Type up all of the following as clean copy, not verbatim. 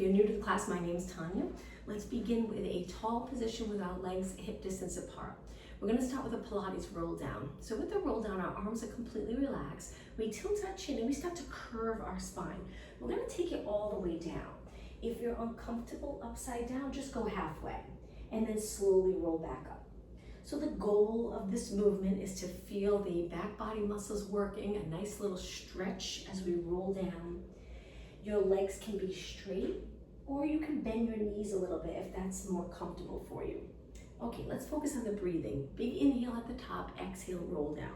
you're new to the class, my name's Tanya. Let's begin with a tall position with our legs hip distance apart. We're going to start with a Pilates roll down. So with the roll down, our arms are completely relaxed. We tilt our chin and we start to curve our spine. We're going to take it all the way down. If you're uncomfortable upside down, just go halfway and then slowly roll back up. So the goal of this movement is to feel the back body muscles working, a nice little stretch as we roll down. Your legs can be straight, or you can bend your knees a little bit if that's more comfortable for you. Okay, let's focus on the breathing. Big inhale at the top, exhale, roll down.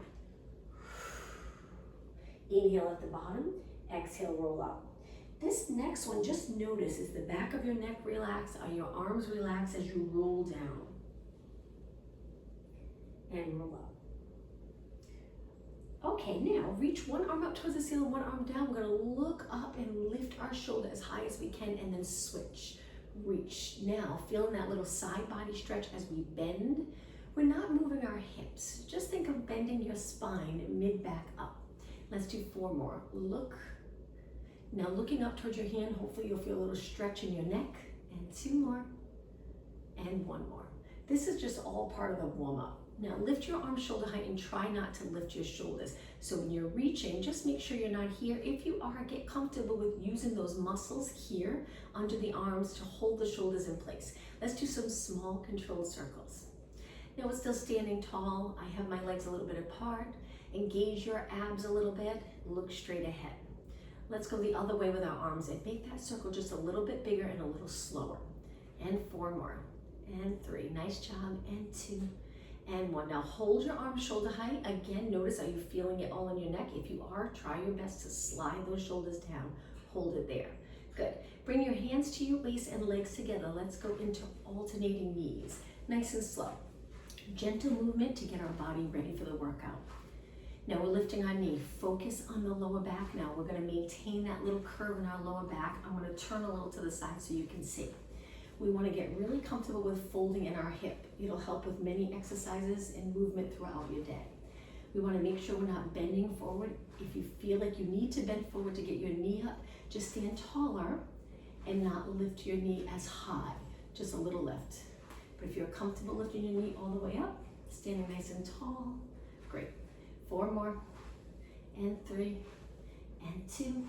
Inhale at the bottom, exhale, roll up. This next one, just notice, is the back of your neck relaxed? Are your arms relaxed as you roll down? And roll up. Okay, now reach one arm up towards the ceiling, one arm down. We're gonna look up and lift our shoulder as high as we can and then switch. Reach. Now, feeling that little side body stretch as we bend. We're not moving our hips. Just think of bending your spine mid back up. Let's do 4 more. Look. Now looking up towards your hand, hopefully you'll feel a little stretch in your neck. And 2 more. And 1 more. This is just all part of the warm up. Now lift your arms shoulder height and try not to lift your shoulders. So when you're reaching, just make sure you're not here. If you are, get comfortable with using those muscles here under the arms to hold the shoulders in place. Let's do some small controlled circles. Now we're still standing tall. I have my legs a little bit apart. Engage your abs a little bit. Look straight ahead. Let's go the other way with our arms in. Make that circle just a little bit bigger and a little slower. And 4 more. And 3. Nice job. And 2. And 1. Now hold your arms shoulder height. Again, notice, are you feeling it all in your neck? If you are, try your best to slide those shoulders down. Hold it there. Good. Bring your hands to your waist and legs together. Let's go into alternating knees. Nice and slow. Gentle movement to get our body ready for the workout. Now we're lifting our knee. Focus on the lower back now. We're going to maintain that little curve in our lower back. I'm going to turn a little to the side so you can see. We want to get really comfortable with folding in our hip. It'll help with many exercises and movement throughout your day. We want to make sure we're not bending forward. If you feel like you need to bend forward to get your knee up, just stand taller and not lift your knee as high, just a little lift. But if you're comfortable lifting your knee all the way up, standing nice and tall, great. 4 more, and 3, and 2,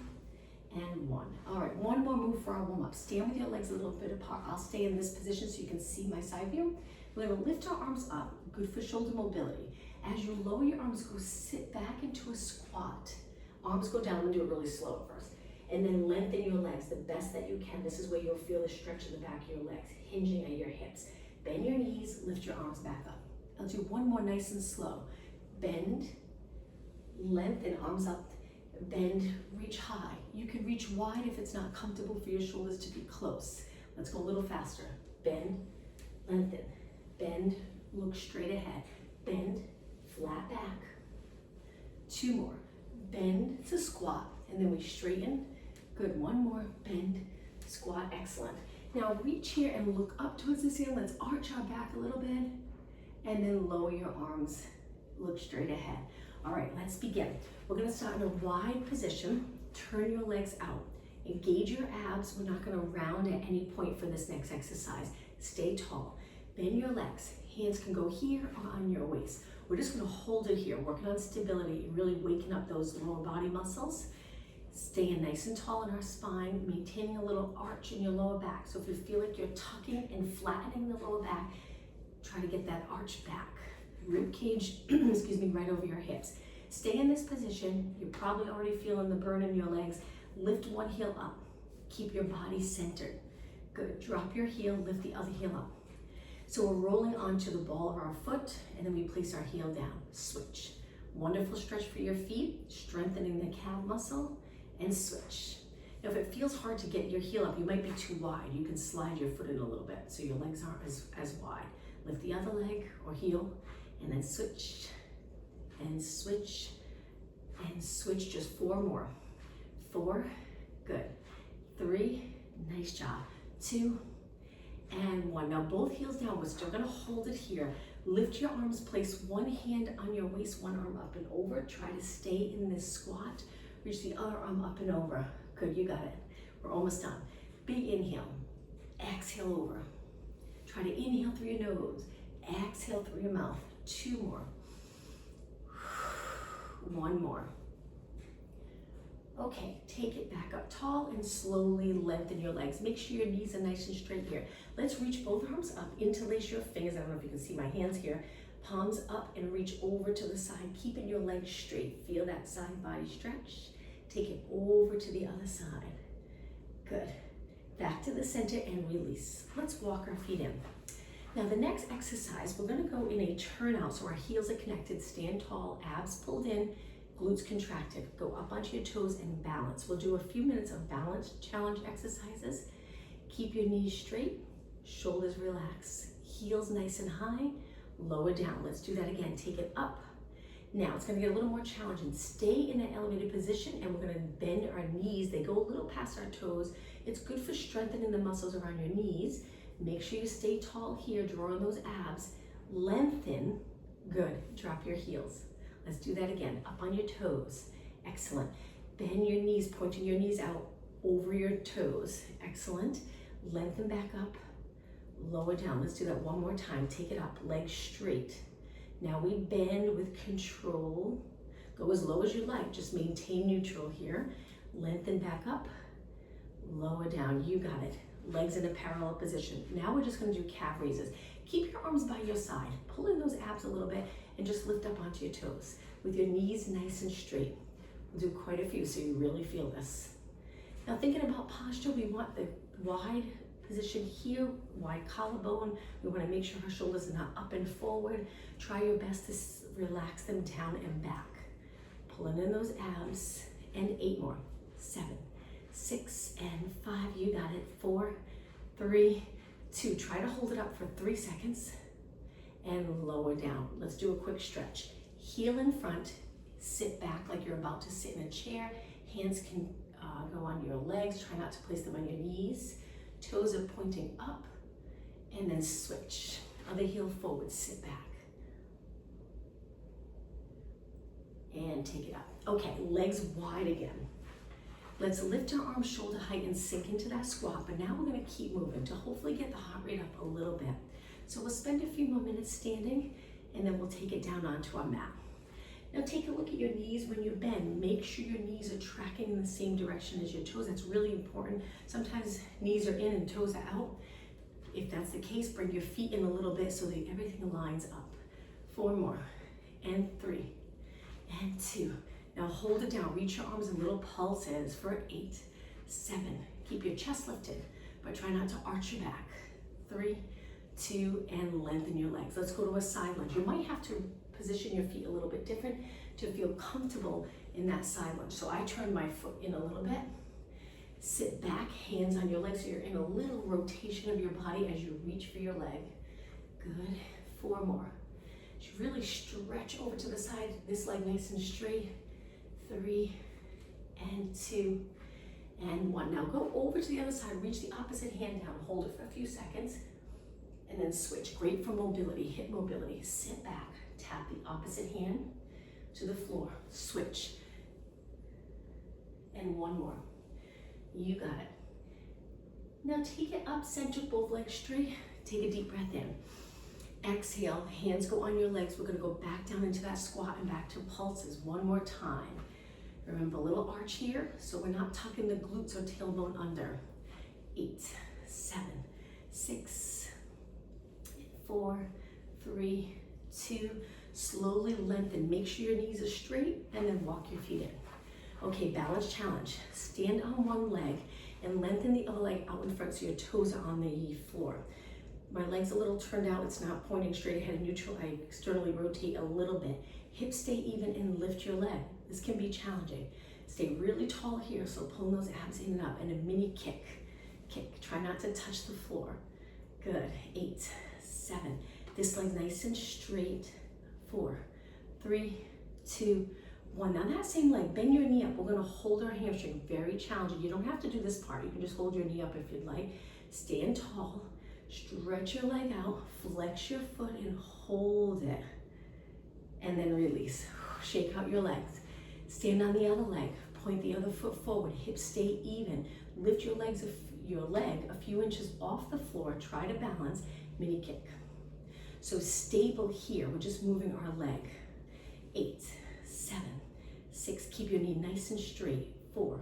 and 1. All right, 1 more move for our warm up. Stand with your legs a little bit apart. I'll stay in this position so you can see my side view. We're gonna lift our arms up, good for shoulder mobility. As you lower your arms, go sit back into a squat. Arms go down, and do it really slow at first. And then lengthen your legs the best that you can. This is where you'll feel the stretch in the back of your legs, hinging at your hips. Bend your knees, lift your arms back up. I'll do 1 more nice and slow. Bend, lengthen, arms up. Bend, reach high. You can reach wide if it's not comfortable for your shoulders to be close. Let's go a little faster. Bend, lengthen, bend, look straight ahead. Bend, flat back. 2 more. Bend to squat, and then we straighten. Good, 1 more. Bend, squat, excellent. Now reach here and look up towards the ceiling. Let's arch our back a little bit, and then lower your arms. Look straight ahead. All right, let's begin. We're gonna start in a wide position. Turn your legs out. Engage your abs. We're not gonna round at any point for this next exercise. Stay tall. Bend your legs. Hands can go here or on your waist. We're just gonna hold it here, working on stability and really waking up those lower body muscles. Staying nice and tall in our spine, maintaining a little arch in your lower back. So if you feel like you're tucking and flattening the lower back, try to get that arch back. Rib cage, excuse me, right over your hips. Stay in this position. You're probably already feeling the burn in your legs. Lift one heel up. Keep your body centered. Good. Drop your heel, lift the other heel up. So we're rolling onto the ball of our foot, and then we place our heel down. Switch. Wonderful stretch for your feet, strengthening the calf muscle, and switch. Now if it feels hard to get your heel up, you might be too wide. You can slide your foot in a little bit so your legs aren't as wide. Lift the other leg or heel, and then switch, and switch, and switch. Just 4 more. 4, good. 3, nice job. 2, and 1. Now both heels down. We're still gonna hold it here. Lift your arms, place one hand on your waist, one arm up and over. Try to stay in this squat. Reach the other arm up and over. Good, you got it. We're almost done. Big inhale, exhale over. Try to inhale through your nose, exhale through your mouth. 2 more. 1 more. Okay, take it back up tall and slowly lengthen your legs. Make sure your knees are nice and straight here. Let's reach both arms up, interlace your fingers. I don't know if you can see my hands here. Palms up and reach over to the side, keeping your legs straight. Feel that side body stretch. Take it over to the other side. Good. Back to the center and release. Let's walk our feet in. Now the next exercise, we're gonna go in a turnout, so our heels are connected, stand tall, abs pulled in, glutes contracted. Go up onto your toes and balance. We'll do a few minutes of balance challenge exercises. Keep your knees straight, shoulders relaxed, heels nice and high, lower down. Let's do that again. Take it up. Now it's gonna get a little more challenging. Stay in an elevated position and we're gonna bend our knees. They go a little past our toes. It's good for strengthening the muscles around your knees. Make sure you stay tall here, draw on those abs. Lengthen. Good. Drop your heels. Let's do that again. Up on your toes. Excellent. Bend your knees, pointing your knees out over your toes. Excellent. Lengthen back up. Lower down. Let's do that one more time. Take it up. Legs straight. Now we bend with control. Go as low as you like. Just maintain neutral here. Lengthen back up. Lower down. You got it. Legs in a parallel position. Now we're just going to do calf raises. Keep your arms by your side. Pull in those abs a little bit and just lift up onto your toes with your knees nice and straight. We'll do quite a few so you really feel this. Now thinking about posture, we want the wide position here, wide collarbone. We want to make sure our shoulders are not up and forward. Try your best to relax them down and back. Pulling in those abs, and 8 more. 7, 6, and 5. You got it. 4, 3, 2. Try to hold it up for 3 seconds and lower down. Let's do a quick stretch. Heel in front, sit back like you're about to sit in a chair. Hands can go on your legs. Try not to place them on your knees. Toes are pointing up, and then switch. Other heel forward, sit back. And take it up. Okay, legs wide again. Let's lift our arms shoulder height and sink into that squat, but now we're gonna keep moving to hopefully get the heart rate up a little bit. So we'll spend a few more minutes standing, and then we'll take it down onto our mat. Now take a look at your knees when you bend. Make sure your knees are tracking in the same direction as your toes. That's really important. Sometimes knees are in and toes are out. If that's the case, bring your feet in a little bit so that everything lines up. 4 more, and 3, and 2. Now hold it down. Reach your arms in little pulses for 8, 7. Keep your chest lifted, but try not to arch your back. 3, 2, and lengthen your legs. Let's go to a side lunge. You might have to position your feet a little bit different to feel comfortable in that side lunge. So I turn my foot in a little bit. Sit back, hands on your legs, so you're in a little rotation of your body as you reach for your leg. Good. 4 more. Just really stretch over to the side, this leg nice and straight. 3, and 2, and 1. Now go over to the other side, reach the opposite hand down, hold it for a few seconds, and then switch. Great for mobility, hip mobility. Sit back, tap the opposite hand to the floor, switch. And 1 more. You got it. Now take it up, center both legs straight. Take a deep breath in. Exhale, hands go on your legs. We're gonna go back down into that squat and back to pulses 1 more time. Remember, a little arch here, so we're not tucking the glutes or tailbone under. 8, 7, 6, 4, 3, 2. Slowly lengthen. Make sure your knees are straight, and then walk your feet in. Okay, balance challenge. Stand on one leg and lengthen the other leg out in front so your toes are on the floor. My leg's a little turned out. It's not pointing straight ahead and neutral. I externally rotate a little bit. Hips stay even and lift your leg. This can be challenging. Stay really tall here, so pulling those abs in and up, and a mini kick. Kick. Try not to touch the floor. Good. 8, 7. This leg nice and straight. 4, 3, 2, 1. Now that same leg, bend your knee up. We're gonna hold our hamstring. Very challenging. You don't have to do this part. You can just hold your knee up if you'd like. Stand tall. Stretch your leg out, flex your foot and hold it. And then release. Shake out your legs. Stand on the other leg. Point the other foot forward. Hips stay even. Lift your legs your leg a few inches off the floor, try to balance, mini kick. So stable here, we're just moving our leg. 8, 7, 6, keep your knee nice and straight. 4,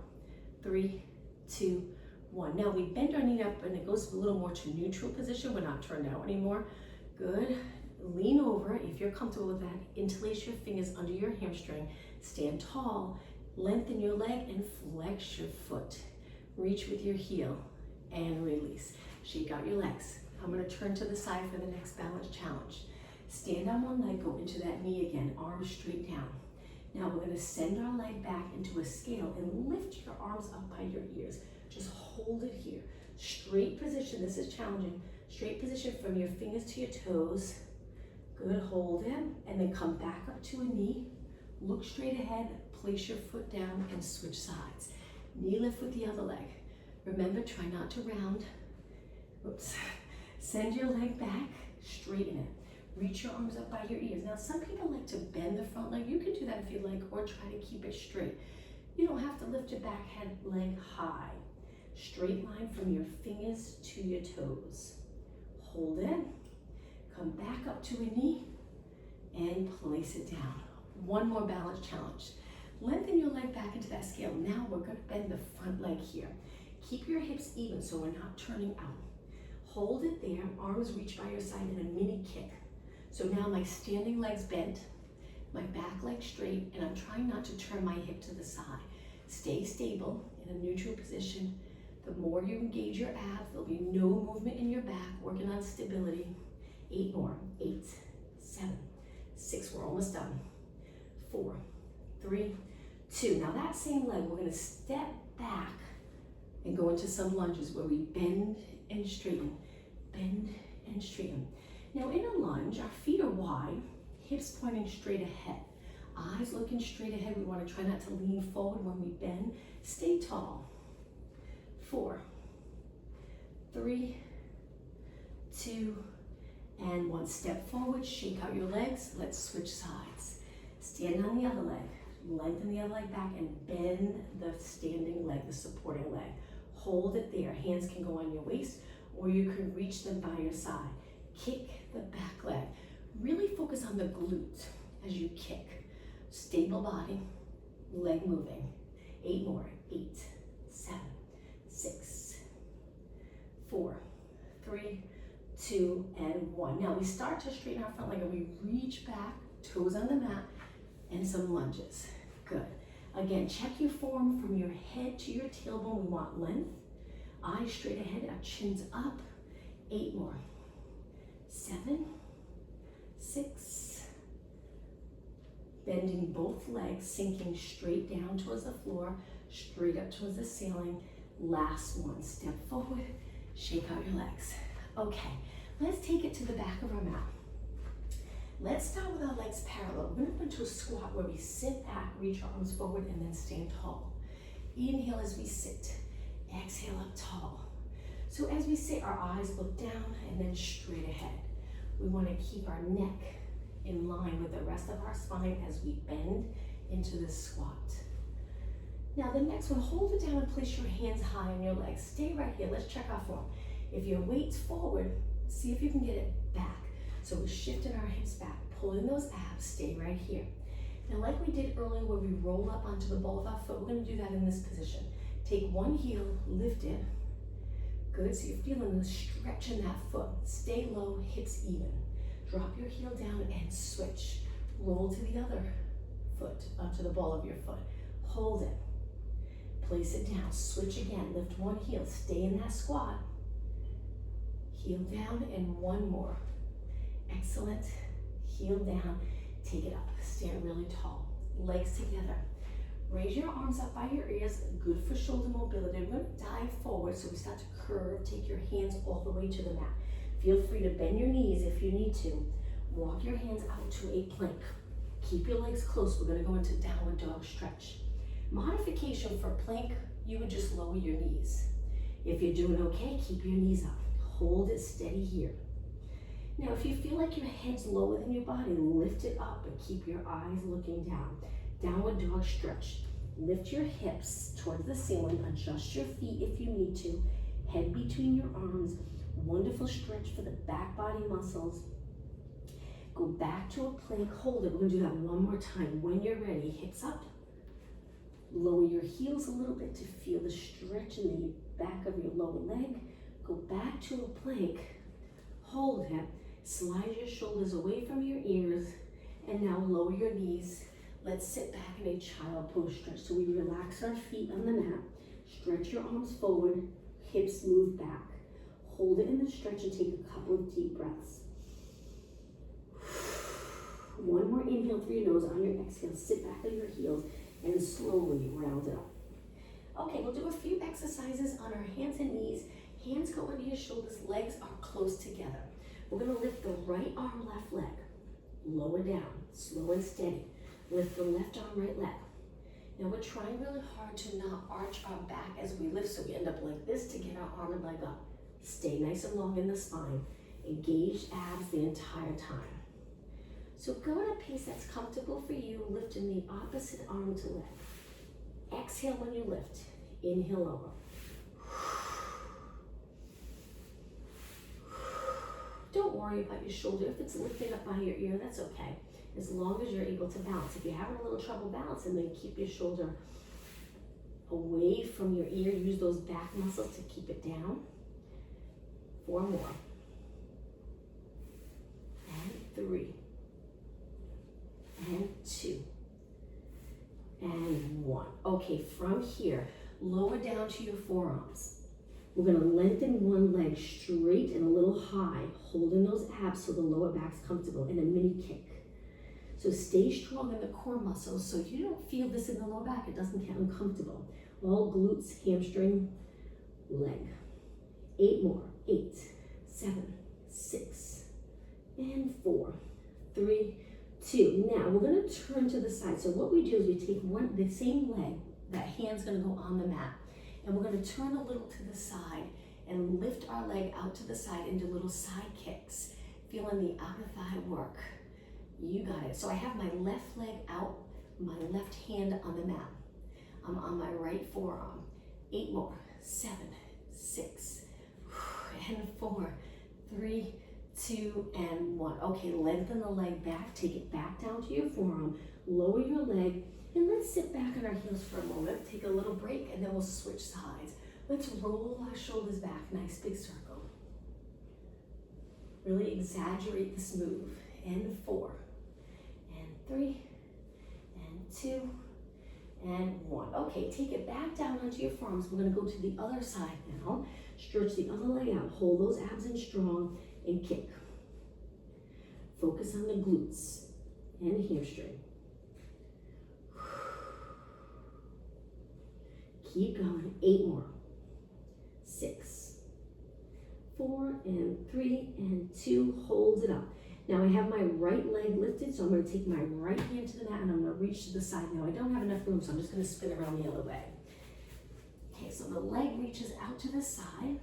3, 2, 1. Now we bend our knee up and it goes a little more to neutral position. We're not turned out anymore. Good. Lean over if you're comfortable with that. Interlace your fingers under your hamstring. Stand tall. Lengthen your leg and flex your foot. Reach with your heel and release. Shake out your legs. I'm going to turn to the side for the next balance challenge. Stand on one leg, go into that knee again, arms straight down. Now we're going to send our leg back into a scale and lift your arms up by your ears. Just hold it here. Straight position, this is challenging. Straight position from your fingers to your toes. Good, hold it, and then come back up to a knee. Look straight ahead, place your foot down and switch sides. Knee lift with the other leg. Remember, try not to round. Oops. Send your leg back, straighten it. Reach your arms up by your ears. Now, some people like to bend the front leg. You can do that if you like, or try to keep it straight. You don't have to lift your back leg high. Straight line from your fingers to your toes. Hold it. Come back up to a knee and place it down. One more balance challenge. Lengthen your leg back into that scale. Now we're going to bend the front leg here. Keep your hips even so we're not turning out. Hold it there, arms reach by your side in a mini kick. So now my standing leg's bent, my back leg straight, and I'm trying not to turn my hip to the side. Stay stable in a neutral position. The more you engage your abs, there'll be no movement in your back, working on stability. 8 more, 8, 7, 6, we're almost done. 4, 3, 2. Now that same leg, we're gonna step back and go into some lunges where we bend and straighten, bend and straighten. Now in a lunge, our feet are wide, hips pointing straight ahead, eyes looking straight ahead. We want to try not to lean forward when we bend. Stay tall. 4, 3, 2, and 1. Step forward, shake out your legs. Let's switch sides. Stand on the other leg, lengthen the other leg back and bend the standing leg, the supporting leg. Hold it there. Hands can go on your waist or you can reach them by your side. Kick the back leg. Really focus on the glute as you kick. Stable body, leg moving. 8 more. 8, 7, 6, 4, 3, 2, and 1. Now we start to straighten our front leg and we reach back, toes on the mat, and some lunges. Good. Again, check your form from your head to your tailbone. We want length. Eyes straight ahead, our chins up. 8 more. 7, 6. Bending both legs, sinking straight down towards the floor, straight up towards the ceiling. Last one. Step forward, shake out your legs. Okay, let's take it to the back of our mat. Let's start with our legs parallel. We're going to go into a squat where we sit back, reach our arms forward, and then stand tall. Inhale as we sit. Exhale up tall. So as we sit, our eyes look down and then straight ahead. We want to keep our neck in line with the rest of our spine as we bend into this squat. Now the next one, hold it down and place your hands high on your legs. Stay right here. Let's check our form. If your weight's forward, see if you can get it back. So we're shifting our hips back, pulling those abs, stay right here. Now like we did earlier where we roll up onto the ball of our foot, we're going to do that in this position. Take one heel, lift it. Good, so you're feeling the stretch in that foot. Stay low, hips even. Drop your heel down and switch. Roll to the other foot, onto the ball of your foot. Hold it. Place it down, switch again. Lift one heel, stay in that squat. Heel down and one more. Excellent. Heel down, take it up. Stand really tall. Legs together. Raise your arms up by your ears. Good for shoulder mobility. We're going to dive forward so we start to curve. Take your hands all the way to the mat. Feel free to bend your knees if you need to. Walk your hands out to a plank. Keep your legs close. We're going to go into downward dog stretch. Modification for plank, you would just lower your knees. If you're doing okay, keep your knees up. Hold it steady here. Now, if you feel like your head's lower than your body, lift it up, but keep your eyes looking down. Downward dog stretch. Lift your hips towards the ceiling, adjust your feet if you need to. Head between your arms. Wonderful stretch for the back body muscles. Go back to a plank, hold it. We're gonna do that one more time. When you're ready, hips up. Lower your heels a little bit to feel the stretch in the back of your lower leg. Go back to a plank, hold it. Slide your shoulders away from your ears, and now lower your knees. Let's sit back in a child pose stretch. So we relax our feet on the mat, stretch your arms forward, hips move back. Hold it in the stretch and take a couple of deep breaths. One more inhale through your nose. On your exhale, sit back on your heels and slowly round it up. Okay, we'll do a few exercises on our hands and knees. Hands go under your shoulders, legs are close together. We're gonna lift the right arm, left leg. Lower down, slow and steady. Lift the left arm, right leg. Now we're trying really hard to not arch our back as we lift, so we end up like this to get our arm and leg up. Stay nice and long in the spine. Engage abs the entire time. So go at a pace that's comfortable for you, lifting the opposite arm to leg. Exhale when you lift. Inhale over. Don't worry about your shoulder. If it's lifted up by your ear, that's okay, as long as you're able to balance. If you're having a little trouble balancing, then keep your shoulder away from your ear. Use those back muscles to keep it down. 4 more. And 3. And 2. And 1. Okay, from here, lower down to your forearms. We're gonna lengthen one leg straight and a little high, holding those abs so the lower back's comfortable, and a mini kick. So stay strong in the core muscles so you don't feel this in the lower back. It doesn't get uncomfortable. All glutes, hamstring, leg. 8 more. 8, 7, 6, and 4, 3, 2. Now we're gonna turn to the side. So what we do is we take the same leg, that hand's gonna go on the mat, and we're gonna turn a little to the side and lift our leg out to the side and do little side kicks, feeling the outer thigh work. You got it. So I have my left leg out, my left hand on the mat. I'm on my right forearm. 8 more. 7, 6, and 4, 3, 2, and 1. Okay, lengthen the leg back. Take it back down to your forearm. Lower your leg. And let's sit back on our heels for a moment, take a little break, and then we'll switch sides. Let's roll our shoulders back, nice big circle. Really exaggerate this move. And 4, and 3, and 2, and 1. Okay, take it back down onto your forearms. We're gonna go to the other side now. Stretch the other leg out, hold those abs in strong, and kick. Focus on the glutes and hamstring. Keep going. 8 more. 6, 4, and 3, and 2. Hold it up. Now I have my right leg lifted, so I'm going to take my right hand to the mat and I'm going to reach to the side. Now I don't have enough room, so I'm just going to spin around the other way. Okay, so the leg reaches out to the side.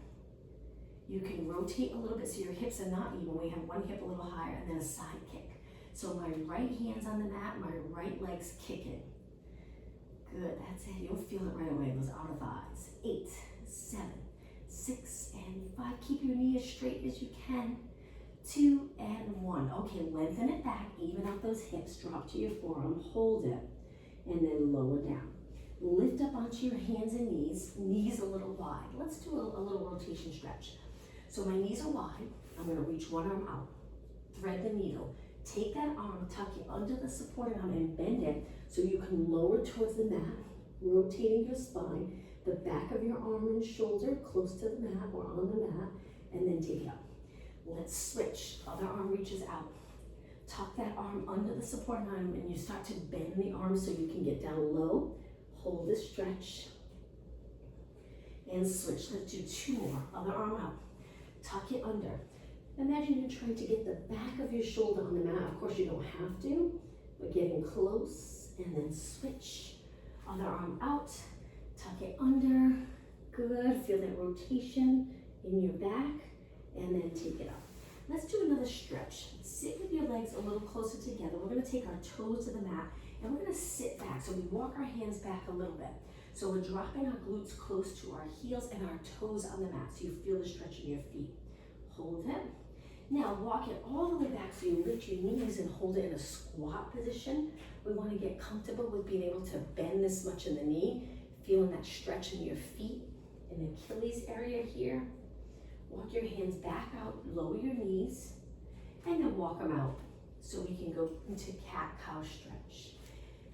You can rotate a little bit so your hips are not even. We have one hip a little higher and then a side kick. So my right hand's on the mat, my right leg's kicking. Good, that's it. You'll feel it right away, those outer thighs. 8, 7, 6, and 5. Keep your knee as straight as you can. 2, and 1. Okay, lengthen it back, even out those hips. Drop to your forearm, hold it, and then lower down. Lift up onto your hands and knees a little wide. Let's do a little rotation stretch. So my knees are wide. I'm gonna reach one arm out, thread the needle. Take that arm, tuck it under the supporting arm and bend it so you can lower towards the mat, rotating your spine, the back of your arm and shoulder close to the mat or on the mat, and then take it up. Let's switch. Other arm reaches out. Tuck that arm under the supporting arm and you start to bend the arm so you can get down low. Hold this stretch and switch. Let's do 2 more. Other arm out. Tuck it under. Imagine you're trying to get the back of your shoulder on the mat. Of course, you don't have to, but getting close and then switch. Other arm out, tuck it under. Good, feel that rotation in your back and then take it up. Let's do another stretch. Sit with your legs a little closer together. We're gonna take our toes to the mat and we're gonna sit back. So we walk our hands back a little bit. So we're dropping our glutes close to our heels and our toes on the mat so you feel the stretch in your feet. Hold it. Now walk it all the way back so you lift your knees and hold it in a squat position. We want to get comfortable with being able to bend this much in the knee, feeling that stretch in your feet and Achilles area here. Walk your hands back out, lower your knees, and then walk them out so we can go into cat-cow stretch.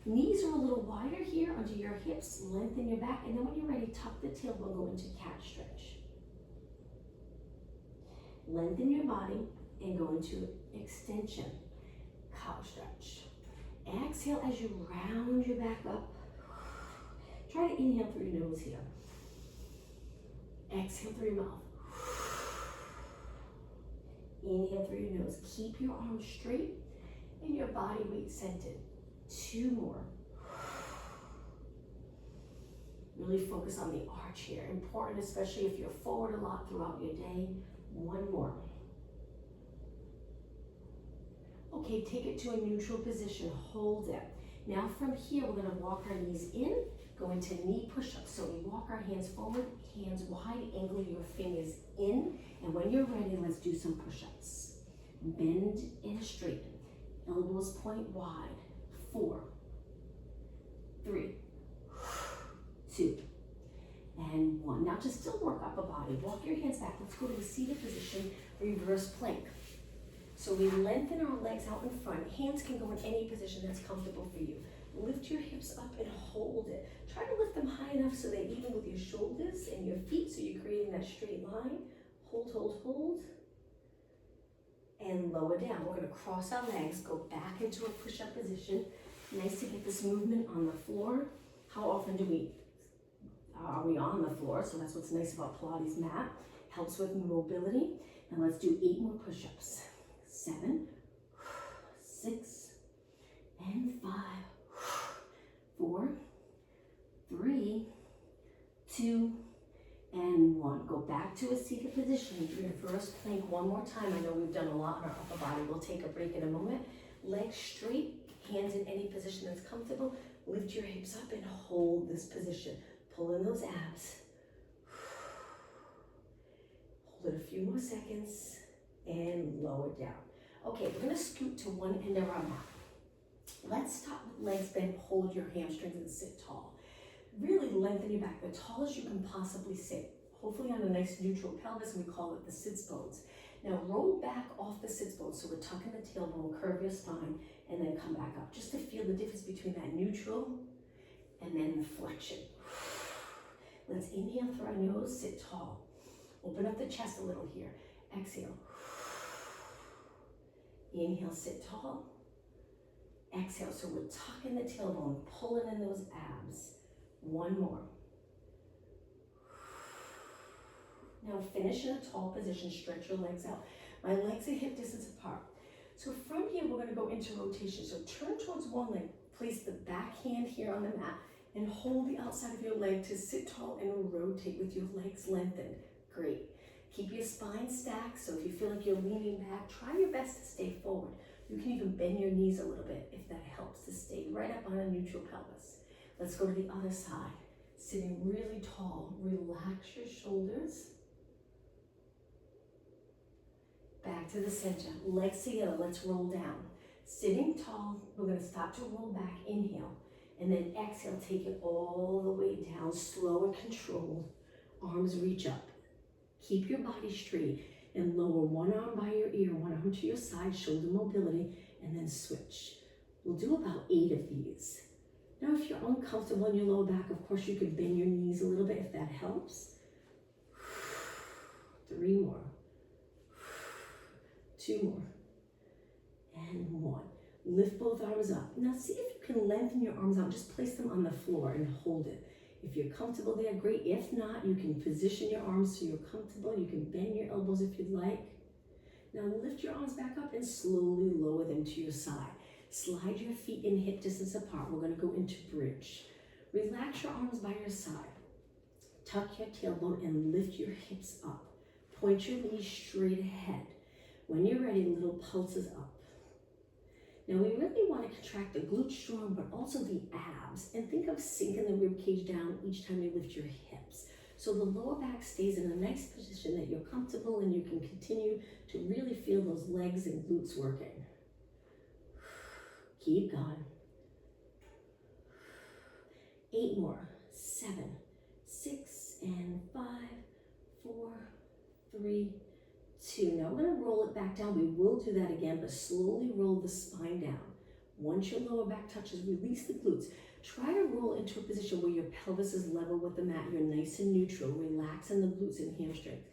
Knees are a little wider here under your hips, lengthen your back, and then when you're ready, tuck the tailbone, go into cat stretch. Lengthen your body and go into extension, cow stretch. Exhale as you round your back up. Try to inhale through your nose here. Exhale through your mouth. Inhale through your nose. Keep your arms straight and your body weight centered. 2 more. Really focus on the arch here. Important, especially if you're forward a lot throughout your day. 1 more. Okay, take it to a neutral position. Hold it. Now from here, we're gonna walk our knees in, go into knee push-ups. So we walk our hands forward, hands wide, angle your fingers in, and when you're ready, let's do some push-ups. Bend and straighten. Elbows point wide. 4, 3, 2, and 1. Now to still work upper body, walk your hands back. Let's go to a seated position, reverse plank. So we lengthen our legs out in front. Hands can go in any position that's comfortable for you. Lift your hips up and hold it. Try to lift them high enough so they're even with your shoulders and your feet, so you're creating that straight line. Hold, hold, hold. And lower down. We're going to cross our legs, go back into a push-up position. Nice to get this movement on the floor. How often are we on the floor? So that's what's nice about Pilates mat. Helps with mobility. And let's do 8 more push-ups. 7, 6, and 5, 4, 3, 2, and 1. Go back to a seated position. Reverse plank 1 more time. I know we've done a lot in our upper body. We'll take a break in a moment. Legs straight, hands in any position that's comfortable. Lift your hips up and hold this position. Pull in those abs. Hold it a few more seconds and lower down. Okay, we're gonna scoot to one end of our mat. Let's start with legs bent. Hold your hamstrings and sit tall. Really lengthen your back, the tallest you can possibly sit. Hopefully on a nice neutral pelvis, and we call it the sits bones. Now roll back off the sits bones, so we're tucking the tailbone, curve your spine, and then come back up, just to feel the difference between that neutral and then the flexion. Let's inhale through our nose, sit tall. Open up the chest a little here. Exhale. Inhale, sit tall. Exhale, so we're tucking the tailbone, pulling in those abs. 1 more. Now finish in a tall position, stretch your legs out. My legs are hip distance apart. So from here, we're gonna go into rotation. So turn towards one leg, place the back hand here on the mat, and hold the outside of your leg to sit tall and rotate with your legs lengthened. Great. Keep your spine stacked, so if you feel like you're leaning back, try your best to stay forward. You can even bend your knees a little bit if that helps to stay right up on a neutral pelvis. Let's go to the other side. Sitting really tall, relax your shoulders. Back to the center, legs together, let's roll down. Sitting tall, we're gonna start to roll back, inhale, and then exhale, take it all the way down, slow and controlled. Arms reach up. Keep your body straight and lower one arm by your ear, one arm to your side, shoulder mobility, and then switch. We'll do about 8 of these. Now, if you're uncomfortable in your lower back, of course, you can bend your knees a little bit if that helps. 3 more. 2 more. And 1. Lift both arms up. Now, see if you can lengthen your arms out. Just place them on the floor and hold it. If you're comfortable there, great. If not, you can position your arms so you're comfortable. You can bend your elbows if you'd like. Now lift your arms back up and slowly lower them to your side. Slide your feet in hip distance apart. We're going to go into bridge. Relax your arms by your side. Tuck your tailbone and lift your hips up. Point your knees straight ahead. When you're ready, little pulses up. Now we really want to contract the glute strong, but also the abs. And think of sinking the rib cage down each time you lift your hips. So the lower back stays in a nice position that you're comfortable and you can continue to really feel those legs and glutes working. Keep going. 8 more. 7, 6, and 5, 4, 3, 2. Now we're going to roll it back down. We will do that again, but slowly roll the spine down. Once your lower back touches, release the glutes. Try to roll into a position where your pelvis is level with the mat. You're nice and neutral, relaxing the glutes and hamstrings.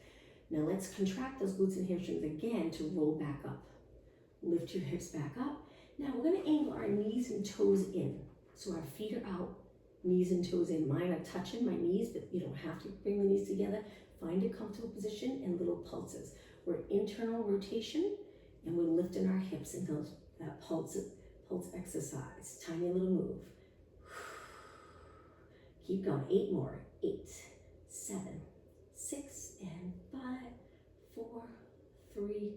Now let's contract those glutes and hamstrings again to roll back up. Lift your hips back up. Now we're going to angle our knees and toes in. So our feet are out, knees and toes in. Mine are touching my knees, but you don't have to bring the knees together. Find a comfortable position and little pulses. We're internal rotation and we're lifting our hips into that pulse exercise. Tiny little move. Keep going. 8 more. 8, 7, 6, and 5, 4, 3,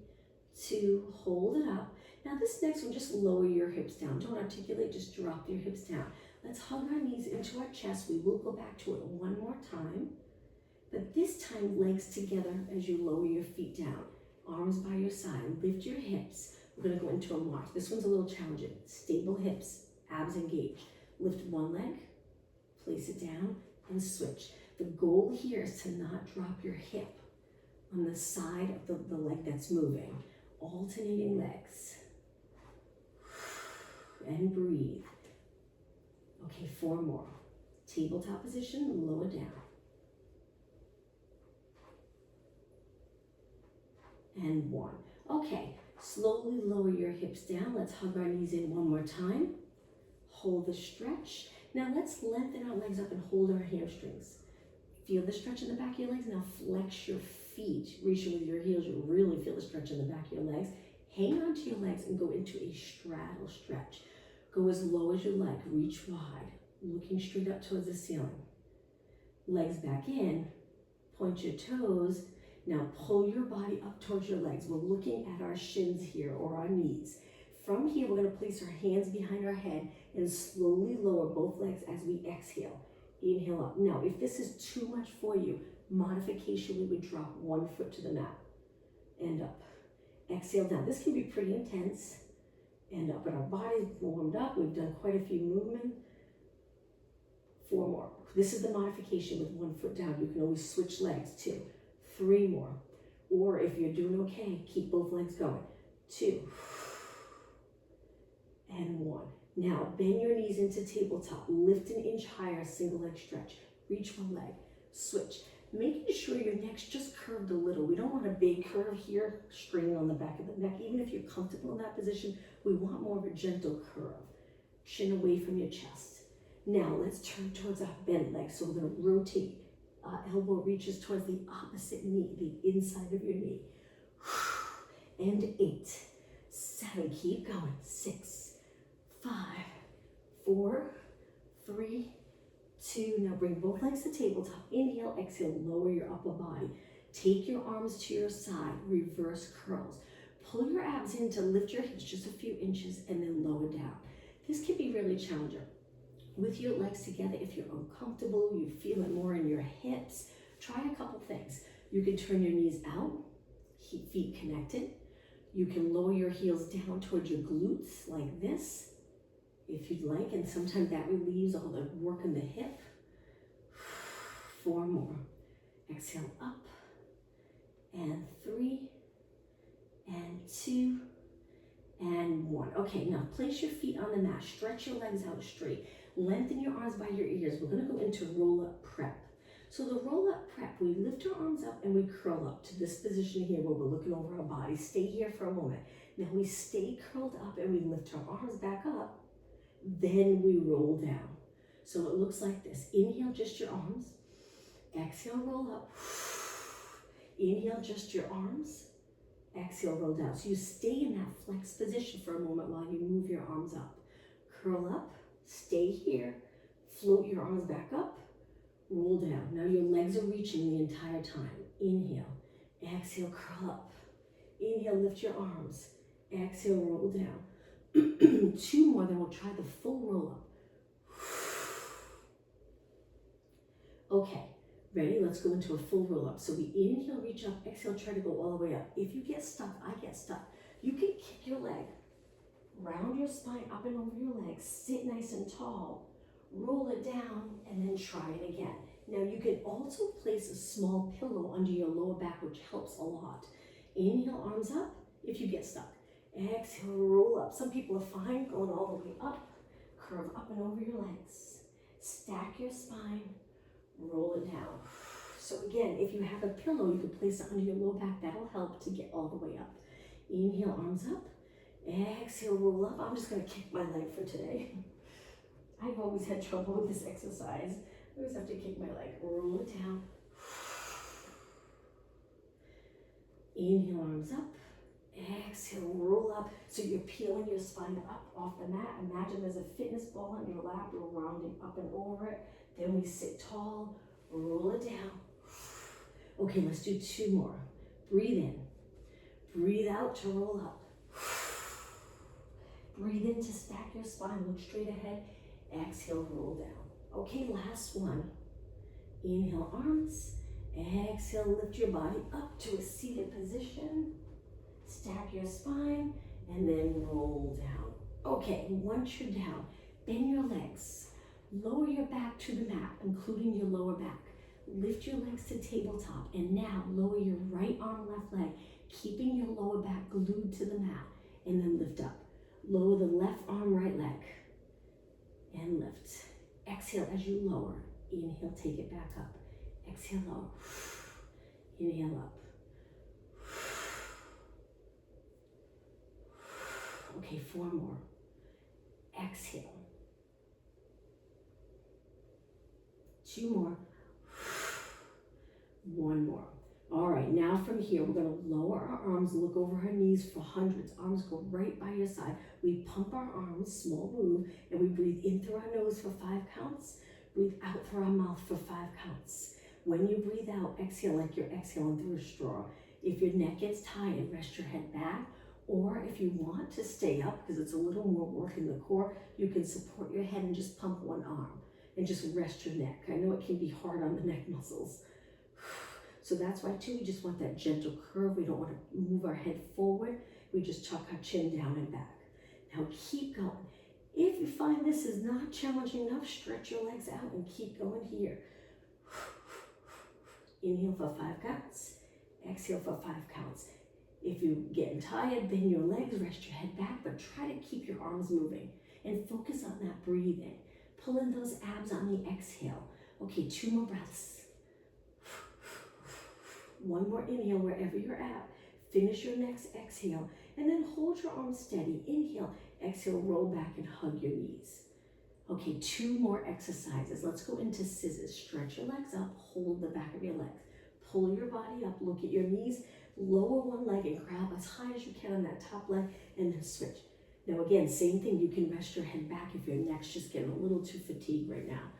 2. Hold it up. Now this next one, just lower your hips down. Don't articulate, just drop your hips down. Let's hug our knees into our chest. We will go back to it one more time. But this time, legs together as you lower your feet down. Arms by your side. Lift your hips. We're going to go into a march. This one's a little challenging. Stable hips, abs engaged. Lift one leg, place it down, and switch. The goal here is to not drop your hip on the side of the leg that's moving. Alternating legs. And breathe. Okay, 4 more. Tabletop position, lower down. And 1. Okay, slowly lower your hips down. Let's hug our knees in one more time. Hold the stretch. Now let's lengthen our legs up and hold our hamstrings. Feel the stretch in the back of your legs. Now flex your feet. Reach with your heels. You'll really feel the stretch in the back of your legs. Hang on to your legs and go into a straddle stretch. Go as low as you like. Reach wide. Looking straight up towards the ceiling. Legs back in. Point your toes. Now pull your body up towards your legs. We're looking at our shins here or our knees. From here, we're going to place our hands behind our head and slowly lower both legs as we exhale. Inhale up. Now, if this is too much for you, modification, we would drop one foot to the mat and up. Exhale down. This can be pretty intense and up, but our body's warmed up. We've done quite a few movements. 4 more. This is the modification with 1 foot down. You can always switch legs. 2, 3 more. Or if you're doing okay, keep both legs going. 2 and 1. Now bend your knees into tabletop. Lift an inch higher, single leg stretch. Reach one leg. Switch. Making sure your neck's just curved a little. We don't want a big curve here, straining on the back of the neck. Even if you're comfortable in that position, we want more of a gentle curve. Chin away from your chest. Now let's turn towards our bent leg. So we're going to rotate. Elbow reaches towards the opposite knee, the inside of your knee. And 8, 7, keep going. 6, 5, 4, 3, 2. Now bring both legs to tabletop. Inhale, exhale, lower your upper body. Take your arms to your side, reverse curls. Pull your abs in to lift your hips just a few inches and then lower down. This can be really challenging. With your legs together, if you're uncomfortable, you feel it more in your hips, try a couple things. You can turn your knees out, feet connected. You can lower your heels down towards your glutes like this, if you'd like, and sometimes that relieves all the work in the hip. 4 more. Exhale up, and 3, and 2, and 1. Okay, now place your feet on the mat. Stretch your legs out straight. Lengthen your arms by your ears. We're going to go into roll-up prep. So the roll-up prep, we lift our arms up and we curl up to this position here where we're looking over our body. Stay here for a moment. Now we stay curled up and we lift our arms back up. Then we roll down. So it looks like this. Inhale, just your arms. Exhale, roll up. Inhale, just your arms. Exhale, roll down. So you stay in that flex position for a moment while you move your arms up. Curl up, stay here, float your arms back up, roll down. Now your legs are reaching the entire time. Inhale, exhale, curl up. Inhale, lift your arms. Exhale, roll down. 2 more, then we'll try the full roll up. Okay, ready? Let's go into a full roll up. So we inhale, reach up, exhale, try to go all the way up. If you get stuck, I get stuck. You can kick your leg, round your spine up and over your legs, sit nice and tall, roll it down, and then try it again. Now you can also place a small pillow under your lower back, which helps a lot. Inhale, arms up if you get stuck. Exhale, roll up. Some people are fine going all the way up. Curve up and over your legs. Stack your spine, roll it down. So again, if you have a pillow, you can place it under your lower back. That'll help to get all the way up. Inhale, arms up. Exhale, roll up. I'm just gonna kick my leg for today. I've always had trouble with this exercise. I always have to kick my leg. Roll it down. Inhale, arms up. Exhale, roll up. So you're peeling your spine up off the mat. Imagine there's a fitness ball on your lap. We're rounding up and over it. Then we sit tall. Roll it down. Okay, let's do 2 more. Breathe in. Breathe out to roll up. Breathe in to stack your spine. Look straight ahead. Exhale, roll down. Okay, last one. Inhale, arms. Exhale, lift your body up to a seated position. Stack your spine and then roll down. Okay, once you're down, bend your legs. Lower your back to the mat, including your lower back. Lift your legs to tabletop, and now lower your right arm, left leg, keeping your lower back glued to the mat, and then lift up. Lower the left arm, right leg, and lift. Exhale as you lower. Inhale, take it back up. Exhale, lower. Inhale up. Okay, 4 more. Exhale. 2 more. 1 more. All right, now from here, we're gonna lower our arms, look over our knees for hundreds. Arms go right by your side. We pump our arms, small move, and we breathe in through our nose for 5 counts. Breathe out through our mouth for 5 counts. When you breathe out, exhale like you're exhaling through a straw. If your neck gets tired, rest your head back. Or if you want to stay up, because it's a little more work in the core, you can support your head and just pump one arm and just rest your neck. I know it can be hard on the neck muscles. So that's why too, we just want that gentle curve. We don't want to move our head forward. We just tuck our chin down and back. Now keep going. If you find this is not challenging enough, stretch your legs out and keep going here. Inhale for 5 counts. Exhale for 5 counts. If you're getting tired, bend your legs, rest your head back, but try to keep your arms moving and focus on that breathing. Pull in those abs on the exhale. Okay, 2 more breaths. 1 more inhale wherever you're at. Finish your next exhale and then hold your arms steady. Inhale, exhale, roll back and hug your knees. Okay, 2 more exercises. Let's go into scissors. Stretch your legs up, hold the back of your legs. Pull your body up, look at your knees, lower one leg and grab as high as you can on that top leg and then switch. Now again, same thing, you can rest your head back if your neck's just getting a little too fatigued right now.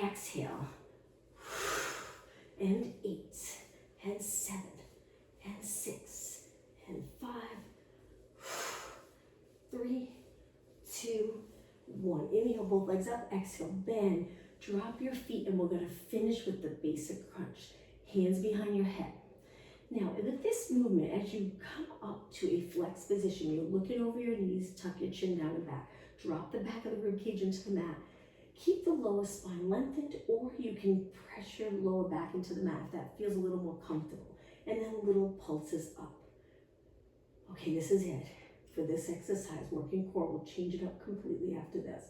Exhale, and 8, and 7, and 6, and 5, 3, 2, 1. Inhale, both legs up, exhale, bend, drop your feet, and we're gonna finish with the basic crunch. Hands behind your head. Now, with this movement, as you come up to a flex position, you're looking over your knees, tuck your chin down and back. Drop the back of the rib cage into the mat. Keep the lower spine lengthened, or you can press your lower back into the mat if that feels a little more comfortable. And then little pulses up. Okay, this is it. For this exercise, working core, we'll change it up completely after this.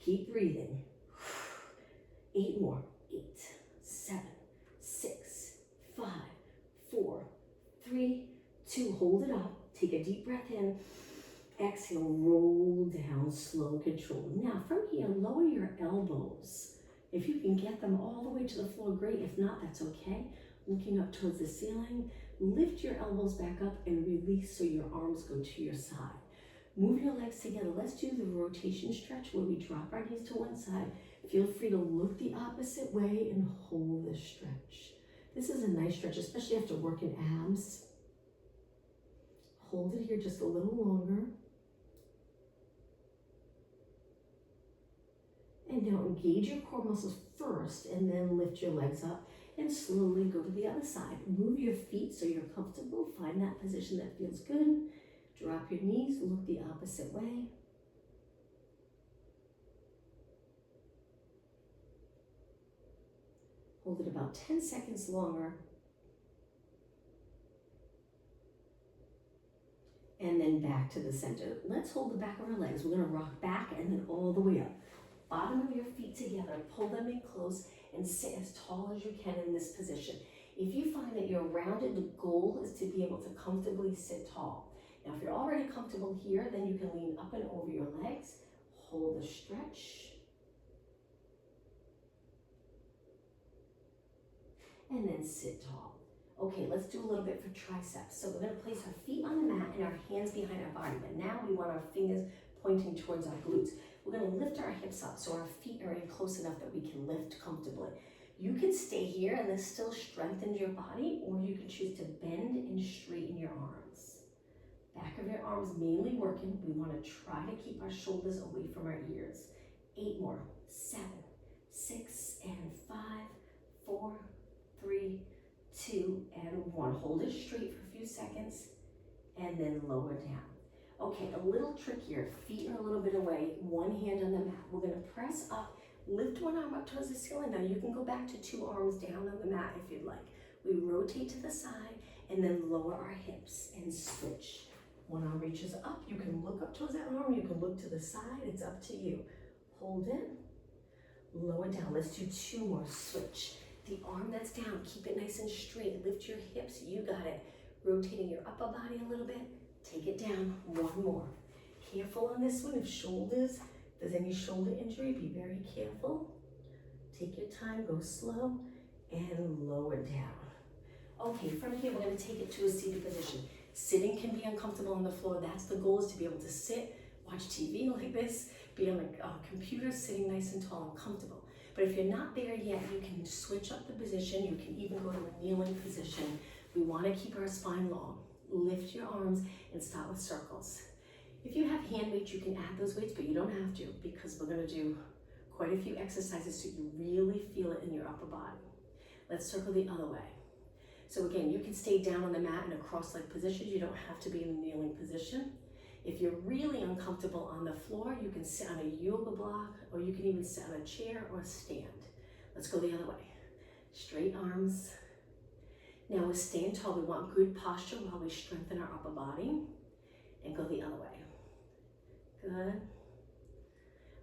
Keep breathing. 8 more. 8, 7, 6, 5, 4, 3, 2, hold it up. Take a deep breath in. Exhale, roll down, slow, controlled. Now from here, lower your elbows. If you can get them all the way to the floor, great. If not, that's okay. Looking up towards the ceiling, lift your elbows back up and release so your arms go to your side. Move your legs together. Let's do the rotation stretch where we drop our knees to one side. Feel free to look the opposite way and hold the stretch. This is a nice stretch, especially after working abs. Hold it here just a little longer. And now engage your core muscles first and then lift your legs up and slowly go to the other side. Move your feet so you're comfortable. Find that position that feels good. Drop your knees, look the opposite way. Hold it about 10 seconds longer. And then back to the center. Let's hold the back of our legs. We're gonna rock back and then all the way up. Bottom of your feet together, pull them in close and sit as tall as you can in this position. If you find that you're rounded, the goal is to be able to comfortably sit tall. Now, if you're already comfortable here, then you can lean up and over your legs, hold the stretch, and then sit tall. Okay, let's do a little bit for triceps. So we're gonna place our feet on the mat and our hands behind our body, but now we want our fingers pointing towards our glutes. We're gonna lift our hips up so our feet are in close enough that we can lift comfortably. You can stay here and this still strengthens your body, or you can choose to bend and straighten your arms. Back of your arms mainly working. We wanna try to keep our shoulders away from our ears. 8 more, 7, 6, and 5, 4, 3, 2, and 1. Hold it straight for a few seconds and then lower down. Okay, a little trickier. Feet are a little bit away, one hand on the mat. We're gonna press up, lift one arm up towards the ceiling. Now you can go back to 2 arms down on the mat if you'd like. We rotate to the side and then lower our hips and switch. One arm reaches up, you can look up towards that arm, you can look to the side, it's up to you. Hold it, lower down. Let's do 2 more, switch. The arm that's down, keep it nice and straight. Lift your hips, you got it. Rotating your upper body a little bit. Take it down, 1 more. Careful on this one, if there's any shoulder injury, be very careful. Take your time, go slow, and lower down. Okay, from here, we're gonna take it to a seated position. Sitting can be uncomfortable on the floor. That's the goal, is to be able to sit, watch TV like this, be on a computer, sitting nice and tall and comfortable. But if you're not there yet, you can switch up the position. You can even go to a kneeling position. We wanna keep our spine long. Lift your arms and start with circles. If you have hand weights, you can add those weights, but you don't have to, because we're gonna do quite a few exercises so you really feel it in your upper body. Let's circle the other way. So again, you can stay down on the mat in a cross-legged position. You don't have to be in a kneeling position. If you're really uncomfortable on the floor, you can sit on a yoga block, or you can even sit on a chair or stand. Let's go the other way. Straight arms. Now we're staying tall. We want good posture while we strengthen our upper body, and go the other way. Good.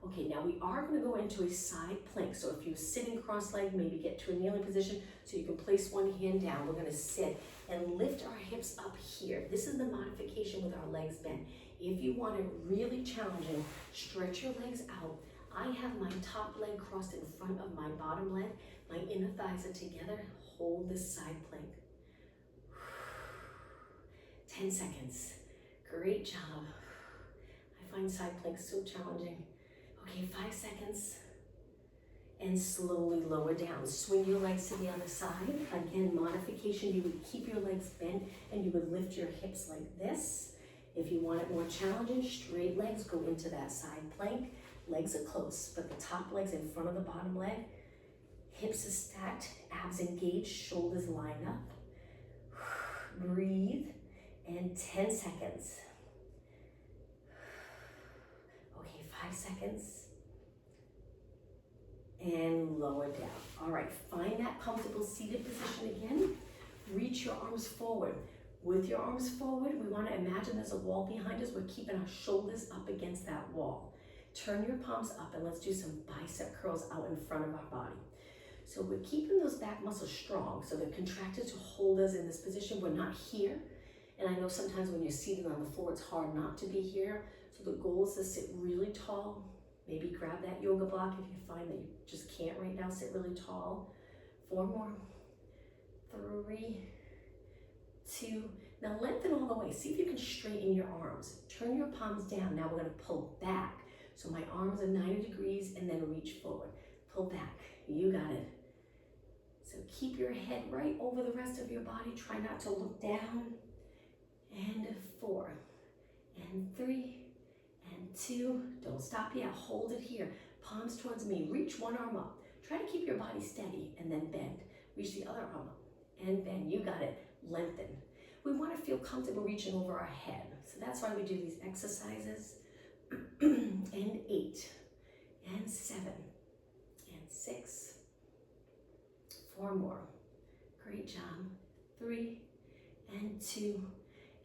Okay, now we are going to go into a side plank. So if you're sitting cross-legged, maybe get to a kneeling position so you can place one hand down. We're going to sit and lift our hips up here. This is the modification with our legs bent. If you want it really challenging, stretch your legs out. I have my top leg crossed in front of my bottom leg. My inner thighs are together. Hold this side plank. 10 seconds. Great job. I find side planks so challenging. Okay, 5 seconds. And slowly lower down. Swing your legs to the other side. Again, modification, you would keep your legs bent and you would lift your hips like this. If you want it more challenging, straight legs, go into that side plank. Legs are close, but the top leg's in front of the bottom leg. Hips are stacked, abs engaged, shoulders lined up. Breathe, and 10 seconds. Okay, 5 seconds. And lower down. All right, find that comfortable seated position again. Reach your arms forward. With your arms forward, we want to imagine there's a wall behind us. We're keeping our shoulders up against that wall. Turn your palms up and let's do some bicep curls out in front of our body. So we're keeping those back muscles strong. So they're contracted to hold us in this position. We're not here. And I know sometimes when you're seated on the floor, it's hard not to be here. So the goal is to sit really tall. Maybe grab that yoga block if you find that you just can't right now. Sit really tall. 4 more. 3, 2. Now lengthen all the way. See if you can straighten your arms. Turn your palms down. Now we're going to pull back. So my arms are 90 degrees and then reach forward. Pull back. You got it. So keep your head right over the rest of your body. Try not to look down. And 4, and 3, and 2. Don't stop yet. Hold it here. palms towards me. Reach one arm up. Try to keep your body steady and then bend. Reach the other arm up and bend. You got it. Lengthen. We want to feel comfortable reaching over our head. So that's why we do these exercises. And 8, and 7, and 6. 4 more. Great job. 3, and 2,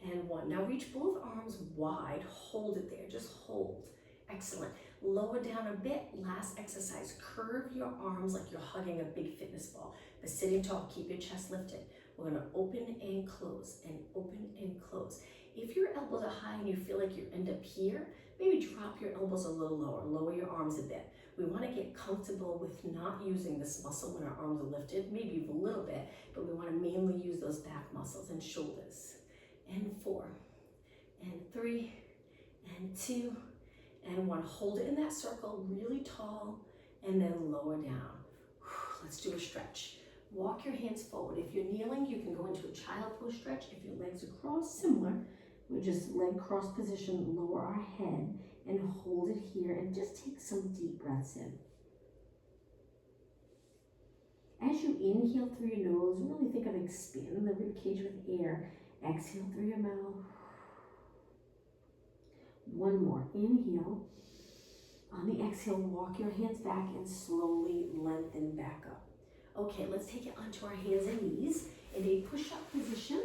and 1. Now reach both arms wide. Hold it there. Just hold. Excellent. Lower down a bit. Last exercise. Curve your arms like you're hugging a big fitness ball. But sitting tall, keep your chest lifted. We're going to open and close and open and close. If your elbows are high and you feel like you end up here, maybe drop your elbows a little lower. Lower your arms a bit. We want to get comfortable with not using this muscle when our arms are lifted, maybe a little bit, but we want to mainly use those back muscles and shoulders. And 4, and 3, and 2, and 1. Hold it in that circle really tall and then lower down. Let's do a stretch. Walk your hands forward. If you're kneeling, you can go into a child pose stretch. If your legs are crossed, similar. We just leg cross position, lower our head and hold it here and just take some deep breaths in. As you inhale through your nose, really think of expanding the rib cage with air. Exhale through your mouth. One more. Inhale. On the exhale, walk your hands back and slowly lengthen back up. Okay, let's take it onto our hands and knees in a push-up position.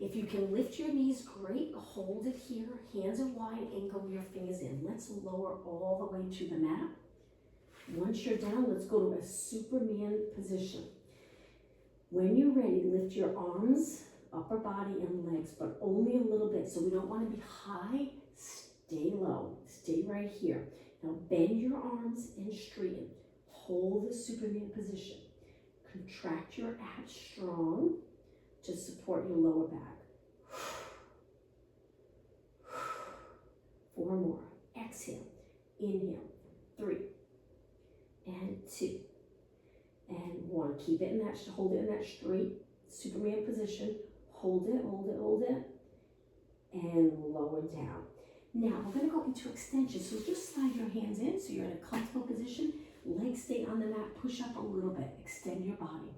If you can lift your knees, great. Hold it here. Hands are wide, angle your fingers in. Let's lower all the way to the mat. Once you're down, let's go to a Superman position. When you're ready, lift your arms, upper body, and legs, but only a little bit. So we don't want to be high. Stay low. Stay right here. Now bend your arms and straighten. Hold the Superman position. Contract your abs strong to support your lower back. 4 more. Exhale. Inhale. 3, and 2, and 1. Keep it in that, hold it in that straight Superman position. Hold it, hold it, hold it, and lower down. Now we're going to go into extension. So just slide your hands in so you're in a comfortable position. Legs stay on the mat. Push up a little bit. Extend your body.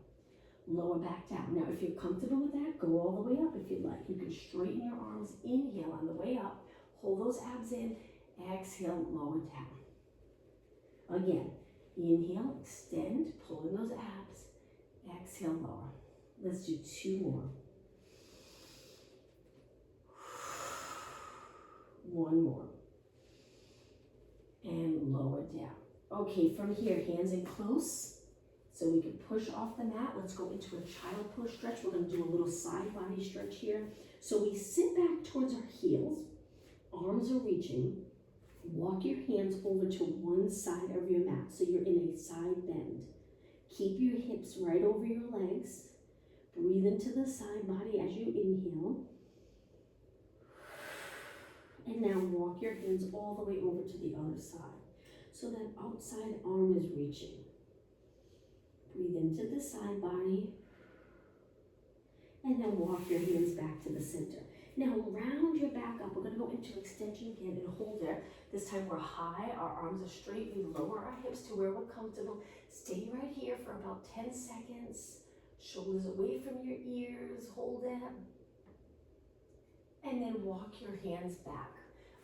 Lower back down. Now if you're comfortable with that, go all the way up if you'd like. You can straighten your arms. Inhale on the way up. Hold those abs in. Exhale, lower down. Again, inhale, extend, pull in those abs. Exhale, lower. Let's do 2 more. 1 more. And lower down. Okay, from here, hands in close. So we can push off the mat. Let's go into a child pose stretch. We're going to do a little side body stretch here. So we sit back towards our heels. Arms are reaching. Walk your hands over to one side of your mat. So you're in a side bend. Keep your hips right over your legs. Breathe into the side body as you inhale. And now walk your hands all the way over to the other side. So that outside arm is reaching. Breathe into the side body. And then walk your hands back to the center. Now round your back up. We're going to go into extension again and hold there. This time we're high. Our arms are straight. We lower our hips to where we're comfortable. Stay right here for about 10 seconds. Shoulders away from your ears. Hold it. And then walk your hands back.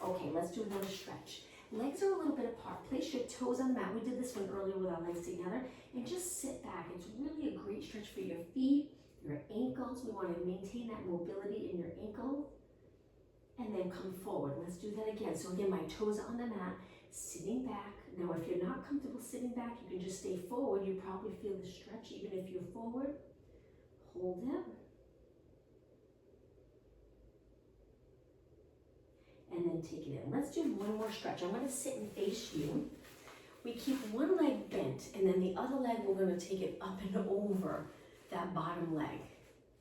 Okay, let's do another stretch. Legs are a little bit apart. Place your toes on the mat. We did this one earlier with our legs together. And just sit back. It's really a great stretch for your feet, your ankles. We want to maintain that mobility in your ankle. And then come forward. Let's do that again. So again, my toes are on the mat, sitting back. Now, if you're not comfortable sitting back, you can just stay forward. You probably feel the stretch even if you're forward. Hold it. And then take it in. Let's do one more stretch. I'm going to sit and face you. We keep one leg bent, and then the other leg, we're going to take it up and over that bottom leg.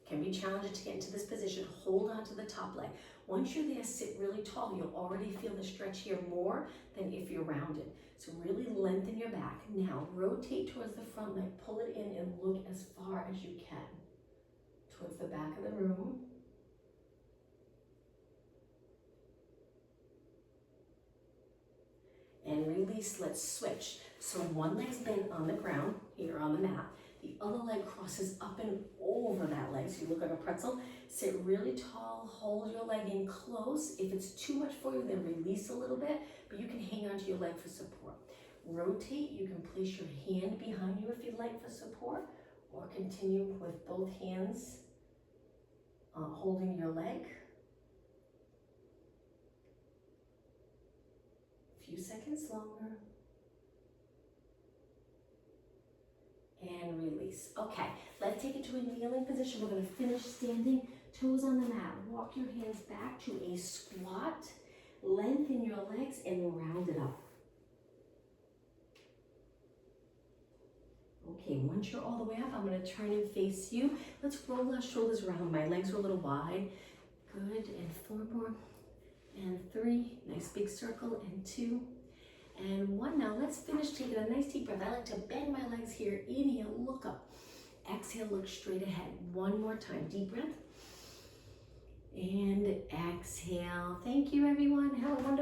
Can be challenging to get into this position. Hold on to the top leg. Once you're there, sit really tall. You'll already feel the stretch here more than if you're rounded. So really lengthen your back. Now rotate towards the front leg. Pull it in and look as far as you can towards the back of the room. And release release, let's switch. So one leg's bent on the ground, here on the mat. The other leg crosses up and over that leg, so you look like a pretzel. Sit really tall, hold your leg in close. If it's too much for you, then release a little bit, but you can hang onto your leg for support. Rotate, you can place your hand behind you if you'd like for support, or continue with both hands holding your leg. A few seconds longer. And release. Okay, let's take it to a kneeling position. We're going to finish standing, toes on the mat. Walk your hands back to a squat. Lengthen your legs and round it up. Okay, once you're all the way up, I'm going to turn and face you. Let's roll our shoulders around. My legs are a little wide. Good, and 4 more, and 3. Nice big circle, and 2. And 1. Now let's finish taking a nice deep breath. I like to bend my legs here. Inhale, look up. Exhale, look straight ahead. 1 more time. Deep breath. And exhale. Thank you, everyone. Have a wonderful